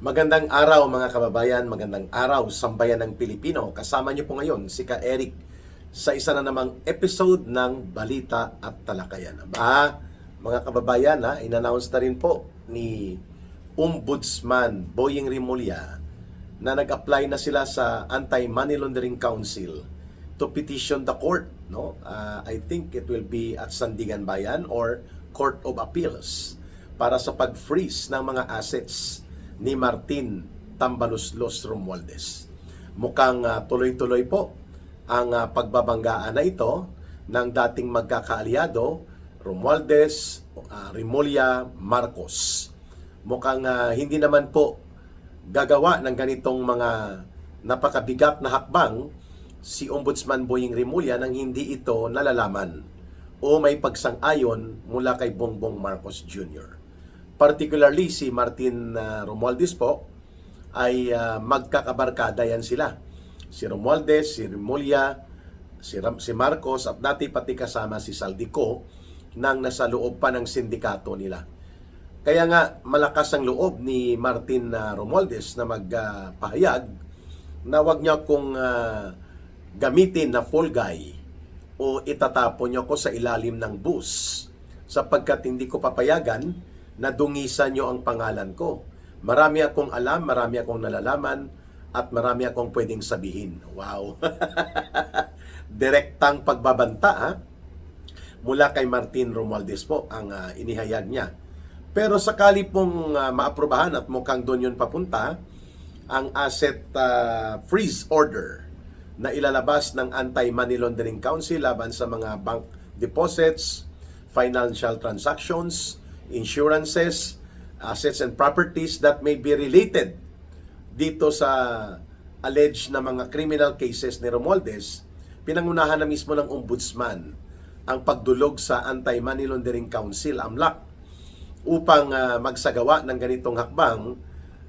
Magandang araw mga kababayan, magandang araw sambayan ng Pilipino. Kasama niyo po ngayon si Ka Eric sa isa na namang episode ng Balita at Talakayan. Mga kababayan, in-announce na rin po ni Ombudsman Boyeng Rimulya na nag-apply na sila sa Anti-Money Laundering Council to petition the court. I think it will be at Sandigan Bayan or Court of Appeals para sa pag-freeze ng mga assets ni Martin Tambaluslos Romualdez. Mukhang tuloy-tuloy po ang pagbabanggaan na ito ng dating magkakaalyado Romualdez, Rimulya, Marcos. Mukhang hindi naman po gagawa ng ganitong mga napakabigat na hakbang si Ombudsman Boyeng Rimulya nang hindi ito nalalaman o may pagsang-ayon mula kay Bongbong Marcos Jr. Particularly si Martin Romualdez po ay magkakabarkada yan sila. Si Romualdez, si Rimulya, si Marcos at dati pati kasama si Saldico nang nasa loob pa ng sindikato nila. Kaya nga malakas ang loob ni Martin Romualdez na magpahayag na wag niya kong gamitin na fall guy o itatapon niyo ko sa ilalim ng bus sapagkat hindi ko papayagan na dungisan niyo ang pangalan ko. Marami akong alam, marami akong nalalaman, at marami akong pwedeng sabihin. Wow! Direktang pagbabanta mula kay Martin Romualdez po ang inihayag niya. Pero sakali pong maaprubahan at mukhang doon yun papunta, ang asset freeze order na ilalabas ng Anti-Money Laundering Council laban sa mga bank deposits, financial transactions, insurances, assets and properties that may be related dito sa alleged na mga criminal cases ni Romualdez, pinangunahan na mismo ng Ombudsman ang pagdulog sa Anti-Money Laundering Council, AMLAC, upang magsagawa ng ganitong hakbang,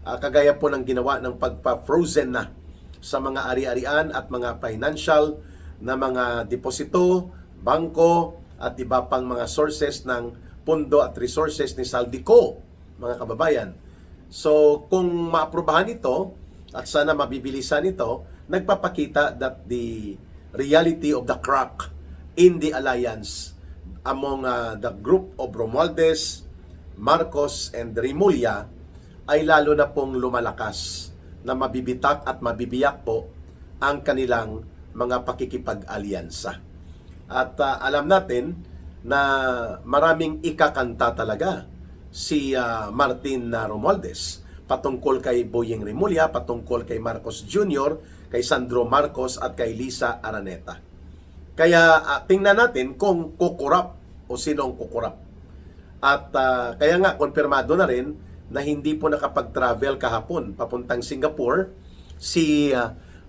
kagaya po ng ginawa ng pagpa-frozen na sa mga ari-arian at mga financial na mga deposito, bangko, at iba pang mga sources ng pondo at resources ni Saldico, mga kababayan. So, kung maaprubahan ito, at sana mabibilisan ito, nagpapakita that the reality of the crack in the alliance among the group of Romualdez, Marcos, and Rimulya ay lalo na pong lumalakas na mabibitak at mabibiyak po ang kanilang mga pakikipag-alyansa. At alam natin na maraming ikakanta talaga si Martin Romualdez patungkol kay Boyeng Rimulya, patungkol kay Marcos Jr., kay Sandro Marcos at kay Lisa Araneta. Kaya tingnan natin kung kukurap o sino ang kukurap. At kaya nga konfirmado na rin na hindi po nakapag-travel kahapon papuntang Singapore si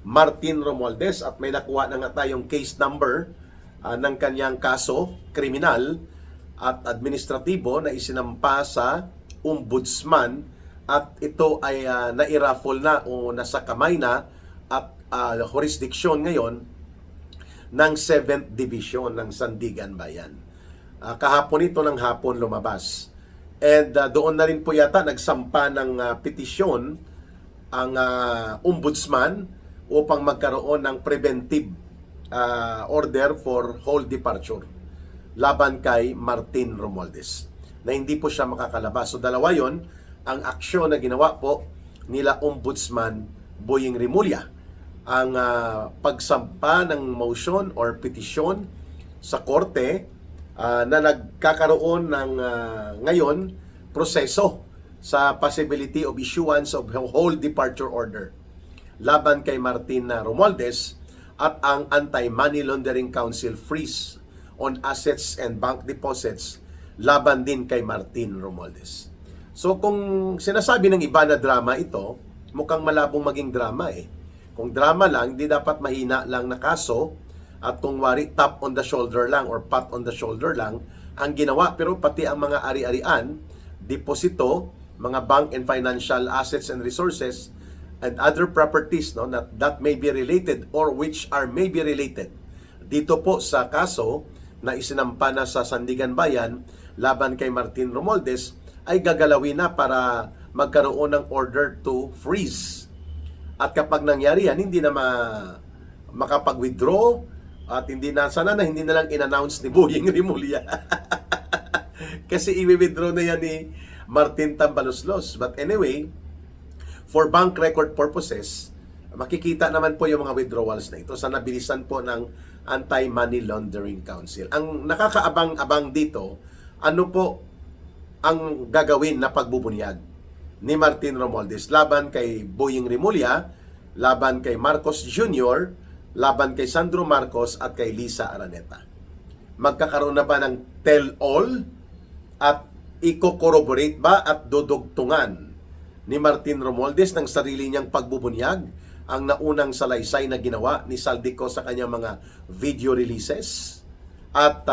Martin Romualdez at may nakuha na nga tayong case number ng kanyang kaso, kriminal at administratibo na isinampa sa Ombudsman at ito ay nairaffle na o nasa kamay na at jurisdiction ngayon ng 7th Division ng Sandigan Bayan. Kahapon ito ng hapon lumabas. And doon na rin po yata nagsampa ng petisyon ang Ombudsman upang magkaroon ng preventive order for whole departure laban kay Martin Romualdez na hindi po siya makakalabas. So dalawa yon ang aksyon na ginawa po nila Ombudsman Boyeng Rimulya. Ang pagsampa ng motion or petition sa korte na nagkakaroon ng ngayon proseso sa possibility of issuance of whole departure order laban kay Martin Romualdez at ang Anti-Money Laundering Council freeze on assets and bank deposits laban din kay Martin Romualdez. So kung sinasabi ng iba na drama ito, mukhang malabong maging drama eh. Kung drama lang, hindi dapat mahina lang na kaso at kung wari tap on the shoulder lang or pat on the shoulder lang ang ginawa, pero pati ang mga ari-arian, deposito, mga bank and financial assets and resources and other properties that may be related or which are may be related dito po sa kaso na isinampa na sa Sandigan Bayan laban kay Martin Romualdez ay gagalawin na para magkaroon ng order to freeze. At kapag nangyari yan, hindi na makapag-withdraw at hindi na, sana na hindi na lang in-announce ni Boying Rimulya. Kasi i-withdraw na yan ni Martin Tambaloslos. But anyway, for bank record purposes, makikita naman po yung mga withdrawals na ito sa nabilisan po ng Anti-Money Laundering Council. Ang nakakaabang-abang dito, ano po ang gagawin na pagbubunyag ni Martin Romualdez laban kay Boying Rimulya, laban kay Marcos Jr., laban kay Sandro Marcos at kay Lisa Araneta. Magkakaroon na ba ng tell-all at i-corroborate ba at dudugtungan ni Martin Romualdez ng sarili niyang pagbubunyag ang naunang salaysay na ginawa ni Saldico sa kanyang mga video releases at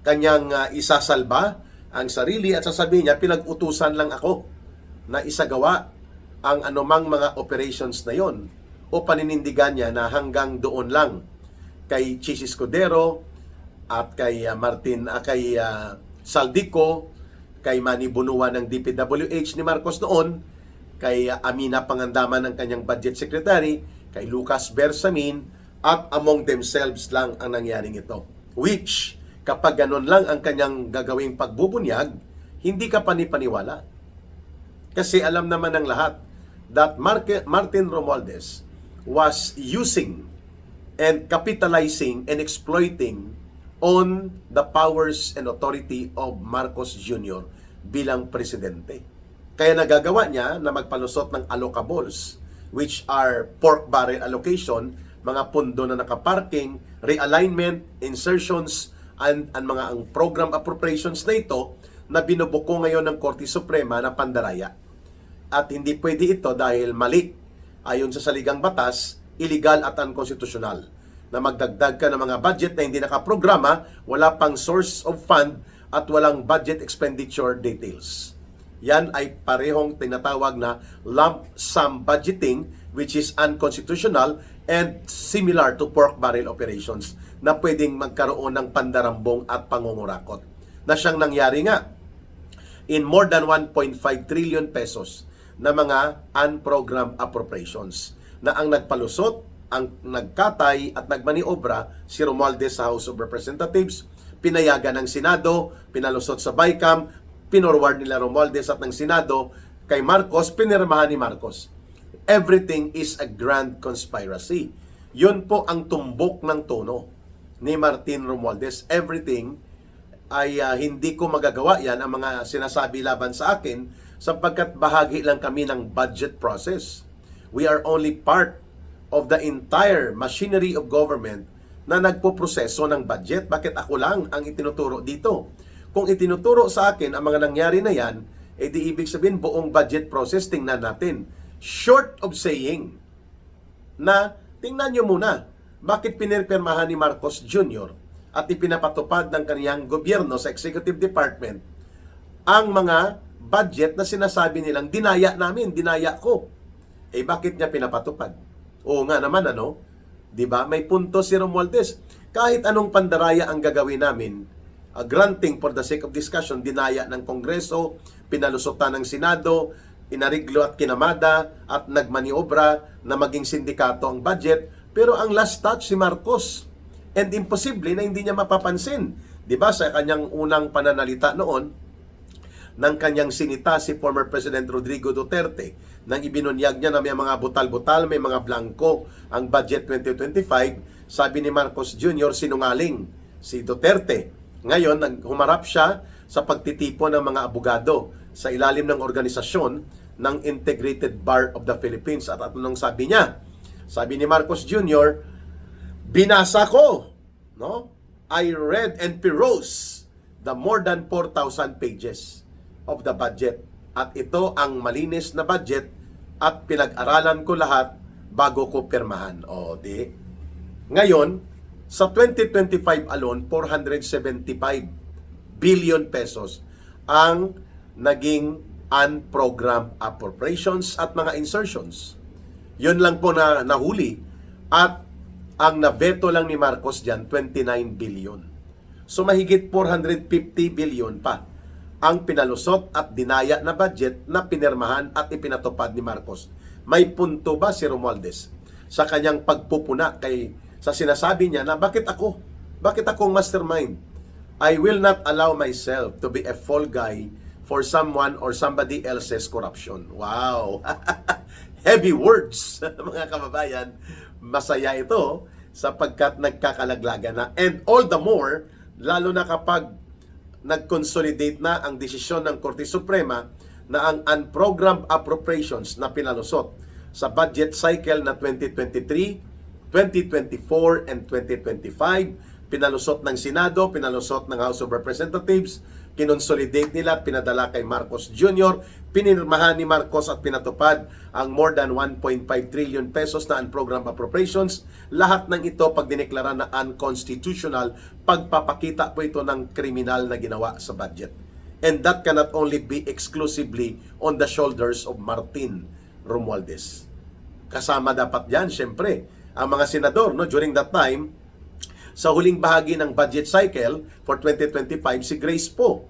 kanyang isasalba ang sarili at sasabihin niya, pinag-utusan lang ako na isagawa ang anumang mga operations na yon, o paninindigan niya na hanggang doon lang kay Chis Escudero at kay kay Saldico, kay Manny Bunua ng DPWH ni Marcos noon, kay Amina Pangandaman ng kanyang budget secretary, kay Lucas Bersamin, at among themselves lang ang nangyaring ito. Which, kapag ganun lang ang kanyang gagawing pagbubunyag, hindi ka panipaniwala. Kasi alam naman ng lahat that Martin Romualdez was using and capitalizing and exploiting on the powers and authority of Marcos Jr. bilang presidente. Kaya nagagawa niya na magpalusot ng allocables, which are pork barrel allocation, mga pundo na nakaparking, realignment, insertions, and mga ang program appropriations na ito na binubuko ngayon ng Korte Suprema na pandaraya. At hindi pwede ito dahil mali. Ayon sa saligang batas, illegal at unconstitutional na magdagdag ka ng mga budget na hindi nakaprograma, wala pang source of fund at walang budget expenditure details. Yan ay parehong tinatawag na lump sum budgeting, which is unconstitutional and similar to pork barrel operations na pwedeng magkaroon ng pandarambong at pangungurakot. Na siyang nangyari nga in more than 1.5 trillion pesos na mga unprogrammed appropriations na ang nagpalusot, ang nagkatay at nagmaniobra si Romualdez sa House of Representatives, pinayagan ng Senado, pinalusot sa BICAM, pinorward nila Romualdez at ng Senado kay Marcos, pinirmahan ni Marcos. Everything is a grand conspiracy. Yun po ang tumbok ng tono ni Martin Romualdez. Everything ay hindi ko magagawa yan ang mga sinasabi laban sa akin sapagkat bahagi lang kami ng budget process. We are only part of the entire machinery of government na nagpoproseso ng budget. Bakit ako lang ang itinuturo dito? Kung itinuturo sa akin ang mga nangyari na yan, di ibig sabihin buong budget process tingnan natin. Short of saying na tingnan nyo muna, bakit pinirpermahan ni Marcos Jr. at ipinapatupad ng kaniyang gobyerno sa Executive Department ang mga budget na sinasabi nilang dinaya namin, dinaya ko. Bakit niya pinapatupad? Oo nga naman, ano? Diba? May punto si Romualdez. Kahit anong pandaraya ang gagawin namin, granting for the sake of discussion, dinaya ng Kongreso, pinalusutan ng Senado, inariglo at kinamada, at nagmaniobra na maging sindikato ang budget, pero ang last touch si Marcos. And imposible na hindi niya mapapansin. Diba? Sa kanyang unang pananalita noon, ng kanyang sinita si former President Rodrigo Duterte, nang ibinunyag niya na may mga butal-butal, may mga blanco ang budget 2025, sabi ni Marcos Jr., sinungaling si Duterte. Ngayon, humarap siya sa pagtitipon ng mga abogado sa ilalim ng organisasyon ng Integrated Bar of the Philippines. At anong sabi niya? Sabi ni Marcos Jr., binasa ko, no? I read and perused the more than 4,000 pages of the budget. At ito ang malinis na budget at pinag-aralan ko lahat bago ko pirmahan. O, di? Ngayon, sa 2025 alone, 475 billion pesos ang naging unprogrammed appropriations at mga insertions. Yun lang po na nahuli. At ang naveto lang ni Marcos dyan, 29 billion. So mahigit 450 billion pa ang pinalusot at dinaya na budget na pinirmahan at ipinatupad ni Marcos. May punto ba si Romualdez sa kanyang pagpupuna sa sinasabi niya na bakit ako? Bakit akong mastermind? I will not allow myself to be a fall guy for someone or somebody else's corruption. Wow! Heavy words, mga kababayan. Masaya ito sapagkat nagkakalaglagan na. And all the more, lalo na kapag nag-consolidate na ang desisyon ng Korte Suprema na ang unprogrammed appropriations na pinalusot sa budget cycle na 2023, 2024, and 2025, pinalusot ng Senado, pinalusot ng House of Representatives, kinonsolidate nila at pinadala kay Marcos Jr., pinirmahan ni Marcos at pinatupad ang more than 1.5 trillion pesos na unprogrammed appropriations. Lahat ng ito pag dineklara na unconstitutional, pagpapakita po ito ng kriminal na ginawa sa budget. And that cannot only be exclusively on the shoulders of Martin Romualdez. Kasama dapat yan, syempre, ang mga senador, no, during that time, sa huling bahagi ng budget cycle for 2025, si Grace po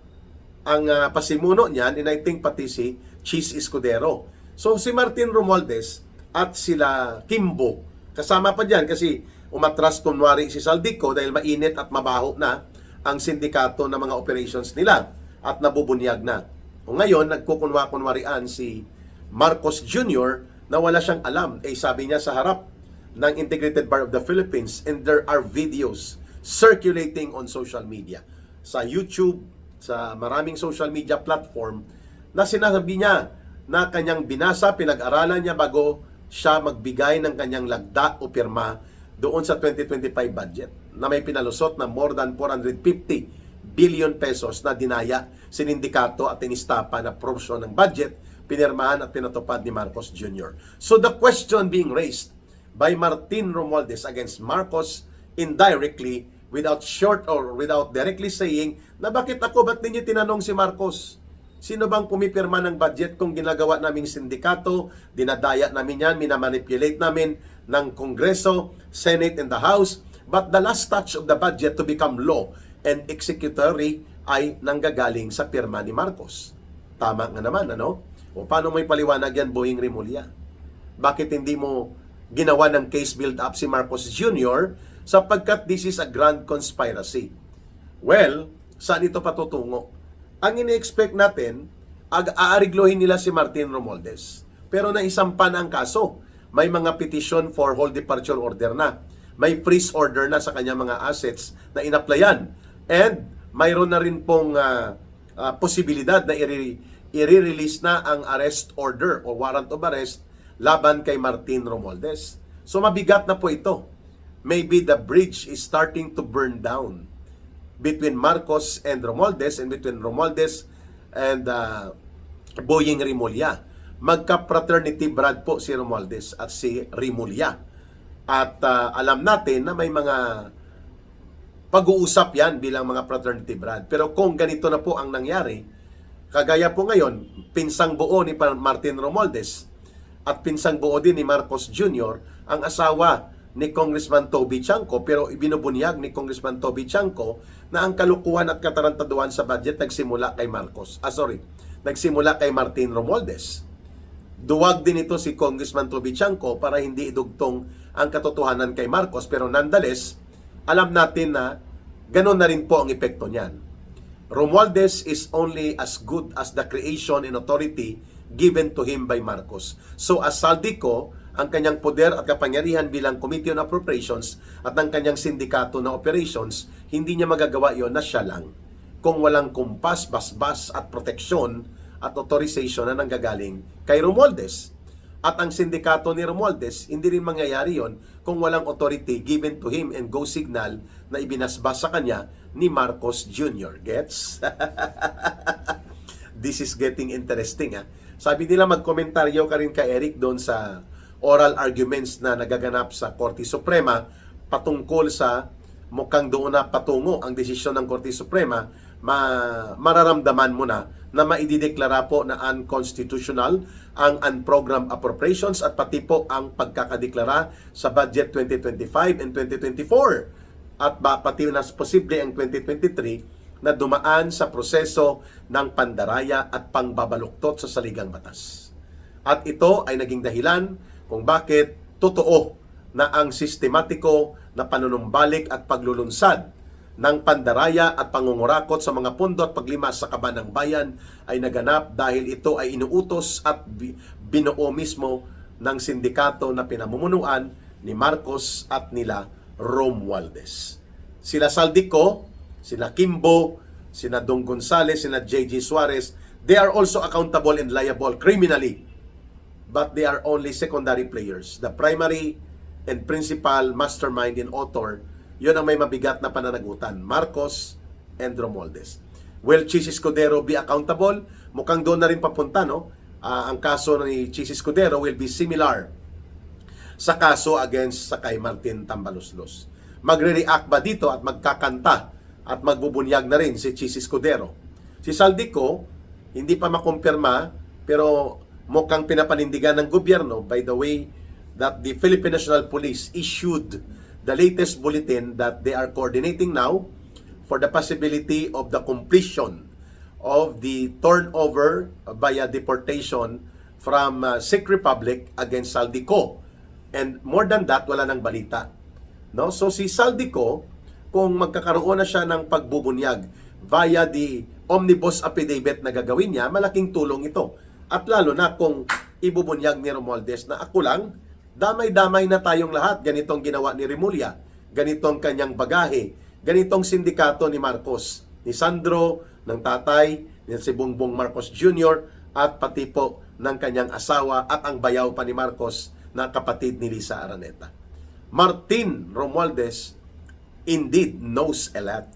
ang pasimuno niyan, and I think pati si Cheese Escudero. So si Martin Romualdez at sila Kimbo, kasama pa dyan kasi umatras kunwari si Saldico dahil mainit at mabaho na ang sindikato ng mga operations nila at nabubunyag na. O ngayon, nagkukunwa-kunwarian si Marcos Jr. na wala siyang alam. Sabi niya sa harap ng Integrated Bar of the Philippines, and there are videos circulating on social media, sa YouTube, sa maraming social media platform, na sinasabi niya na kanyang binasa, pinag-aralan niya bago siya magbigay ng kanyang lagda o pirma doon sa 2025 budget na may pinalusot na more than 450 billion pesos na dinaya, sinindikato at inistapa na portion ng budget, pinirmahan at pinatupad ni Marcos Jr. So the question being raised by Martin Romualdez against Marcos indirectly, without short or without directly saying na bakit ninyo tinanong si Marcos? Sino bang pumipirma ng budget kung ginagawa naming sindikato, dinadaya namin yan, minamanipulate namin ng Kongreso, Senate, and the House, but the last touch of the budget to become law and executory ay nanggagaling sa pirma ni Marcos. Tama nga naman, ano? O paano mo ipaliwanag yan, Boying Rimulya? Bakit hindi mo ginawa ng case build-up si Marcos Jr. sapagkat this is a grand conspiracy? Well, saan ito patutungo? Ang ini-expect natin, aariglohin nila si Martin Romualdez. Pero naisampa na ang kaso. May mga petition for whole departure order na. May freeze order na sa kanyang mga assets na inaplayan. And mayroon na rin pong posibilidad na i-release na ang arrest order o warrant of arrest laban kay Martin Romualdez. So mabigat na po ito. Maybe the bridge is starting to burn down between Marcos and Romualdez, and between Romualdez and Boying Rimulya. Magka-fraternity brad po si Romualdez at si Rimulya. At alam natin na may mga pag-uusap yan bilang mga fraternity brad. Pero kung ganito na po ang nangyari, kagaya po ngayon, pinsang buo ni Martin Romualdez at pinsang buo din ni Marcos Jr., ang asawa ni Congressman Toby Chanco, pero ibinubunyag ni Congressman Toby Chanco na ang kalukuhan at katarantaduhan sa budget nagsimula kay nagsimula kay Martin Romualdez. Duwag din ito si Congressman Toby Chanco para hindi idugtong ang katotohanan kay Marcos, pero nonetheless, alam natin na ganun na rin po ang epekto niyan. Romualdez is only as good as the creation and authority given to him by Marcos. So as Saldico, ang kanyang poder at kapangyarihan bilang Committee on Appropriations at ang kanyang sindikato na operations, hindi niya magagawa yon na siya lang kung walang kumpas, basbas at proteksyon at authorization na nanggagaling kay Romualdez. At ang sindikato ni Romualdez, hindi rin mangyayari yon kung walang authority given to him and go signal na ibinasbas sa kanya ni Marcos Jr. Gets? This is getting interesting, ha? Sabi nila magkomentaryo ka rin ka Eric doon sa oral arguments na nagaganap sa Korte Suprema patungkol sa mukhang doon na patungo ang desisyon ng Korte Suprema, mararamdaman mo na maidideklara po na unconstitutional ang unprogrammed appropriations at pati po ang pagkakadeklara sa budget 2025 and 2024 at pati na posible ang 2023 na dumaan sa proseso ng pandaraya at pangbabaluktot sa saligang batas. At ito ay naging dahilan kung bakit totoo na ang sistematiko na panunumbalik at paglulunsad ng pandaraya at pangungurakot sa mga pondo at paglimas sa kaban ng bayan ay naganap dahil ito ay inuutos at binuo mismo ng sindikato na pinamumunuan ni Marcos at nila Romualdez. Sila Saldico, sila Kimbo, sina Dong Gonzales, sina J.G. Suarez, they are also accountable and liable criminally. But they are only secondary players. The primary and principal mastermind and author, yun ang may mabigat na pananagutan. Marcos and Romualdez. Will Chis Escudero be accountable? Mukhang doon na rin papunta, no? Ang kaso ni Chis Escudero will be similar sa kaso against sa kay Martin Tambaluslos. Magre-react ba dito at magkakanta at magbubunyag na rin si Chis Escudero? Si Saldico, hindi pa makumpirma, pero mukhang pinapanindigan ng gobyerno by the way that the Philippine National Police issued the latest bulletin that they are coordinating now for the possibility of the completion of the turnover via deportation from Czech Republic against Saldico. And more than that, wala nang balita. No? So si Saldico, kung magkakaroon na siya ng pagbubunyag via the omnibus affidavit na gagawin niya, malaking tulong ito. At lalo na kung ibubunyag ni Romualdez na ako lang, damay-damay na tayong lahat. Ganitong ginawa ni Remulla, ganitong kanyang bagahe, ganitong sindikato ni Marcos, ni Sandro, ng tatay, ni si Bongbong Marcos Jr., at pati po ng kanyang asawa at ang bayaw pa ni Marcos na kapatid ni Lisa Araneta. Martin Romualdez indeed knows a lot.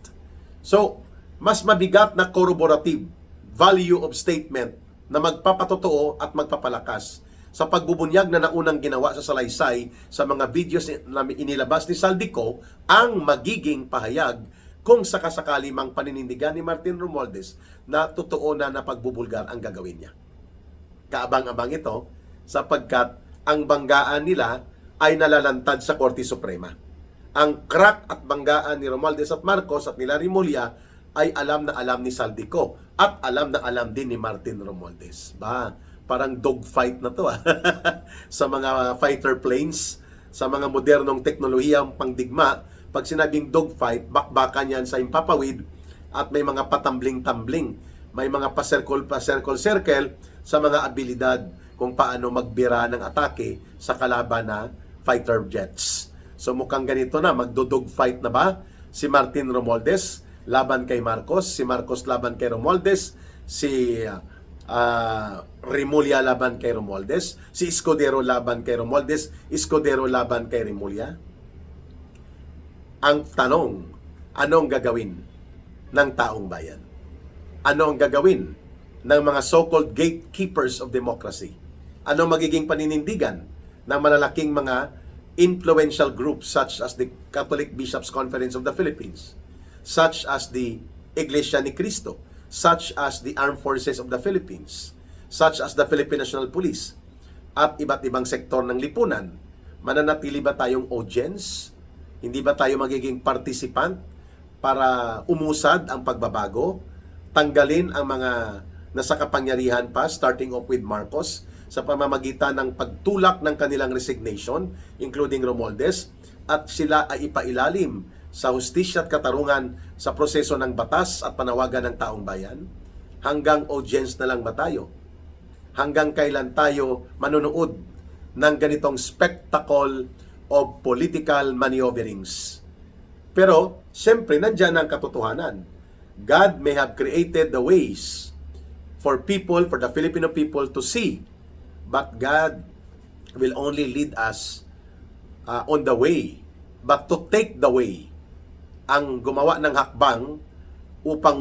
So, mas mabigat na corroborative value of statement na magpapatotoo at magpapalakas sa pagbubunyag na naunang ginawa sa salaysay sa mga videos na inilabas ni Saldico ang magiging pahayag kung sakasakali mang paninindigan ni Martin Romualdez na totoo na pagbubulgar ang gagawin niya. Kaabang-abang ito sapagkat ang banggaan nila ay nalalantad sa Korte Suprema. Ang crack at banggaan ni Romualdez at Marcos at nila Remulla ay alam na alam ni Saldico at alam na alam din ni Martin Romualdez. Parang dogfight na to sa mga fighter planes, sa mga modernong teknolohiyang pangdigma. Pag sinabing dogfight, bakbakan yan sa impapawid at may mga patambling-tambling, may mga pa-circle sa mga abilidad kung paano magbira ng atake sa kalaban na fighter jets. So mukhang ganito na, magdodogfight na ba si Martin Romualdez laban kay Marcos, si Marcos laban kay Romualdez, si Remulla laban kay Romualdez, si Escudero laban kay Romualdez, Escudero laban kay Remulla. Ang tanong, anong gagawin ng taong bayan? Ano ang gagawin ng mga so-called gatekeepers of democracy? Ano magiging paninindigan ng malalaking mga influential groups such as the Catholic Bishops' Conference of the Philippines, such as the Iglesia ni Cristo, such as the Armed Forces of the Philippines, such as the Philippine National Police, at iba't ibang sektor ng lipunan? Mananatili ba tayong audience? Hindi ba tayo magiging participant para umusad ang pagbabago? Tanggalin ang mga nasa kapangyarihan pa, starting off with Marcos, sa pamamagitan ng pagtulak ng kanilang resignation, including Romualdez, at sila ay ipailalim sa hustisya at katarungan sa proseso ng batas at panawagan ng taong bayan? Hanggang audience na lang ba tayo? Hanggang kailan tayo manunood ng ganitong spectacle of political maneuverings? Pero, siyempre, nandyan ang katotohanan. God may have created the ways for people, for the Filipino people to see, but God will only lead us on the way, but to take the way. Ang gumawa ng hakbang upang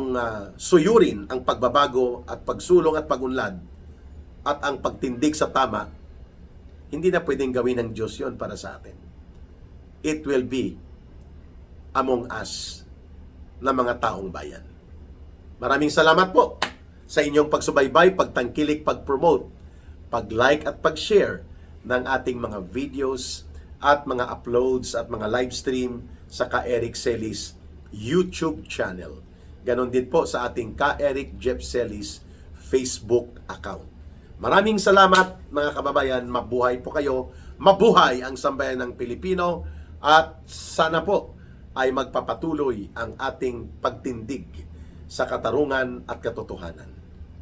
suyurin ang pagbabago at pagsulong at pagunlad at ang pagtindig sa tama, hindi na pwedeng gawin ng Diyos yon para sa atin. It will be among us na mga taong bayan. Maraming salamat po sa inyong pagsubaybay, pagtangkilik, pag-promote, pag-like at pag-share ng ating mga videos at mga uploads at mga live stream sa Ka Eric Celis YouTube channel. Ganon din po sa ating Ka Eric Jeff Celis Facebook account. Maraming salamat mga kababayan, mabuhay po kayo, mabuhay ang sambayan ng Pilipino, at sana po ay magpapatuloy ang ating pagtindig sa katarungan at katotohanan.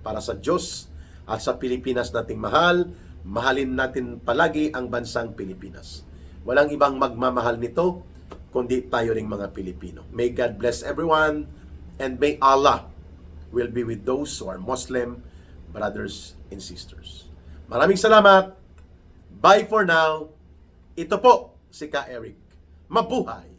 Para sa Diyos at sa Pilipinas nating mahal, mahalin natin palagi ang bansang Pilipinas. Walang ibang magmamahal nito kundi tayo ring mga Pilipino. May God bless everyone, and may Allah will be with those who are Muslim brothers and sisters. Maraming salamat. Bye for now. Ito po si Ka Eric. Mabuhay!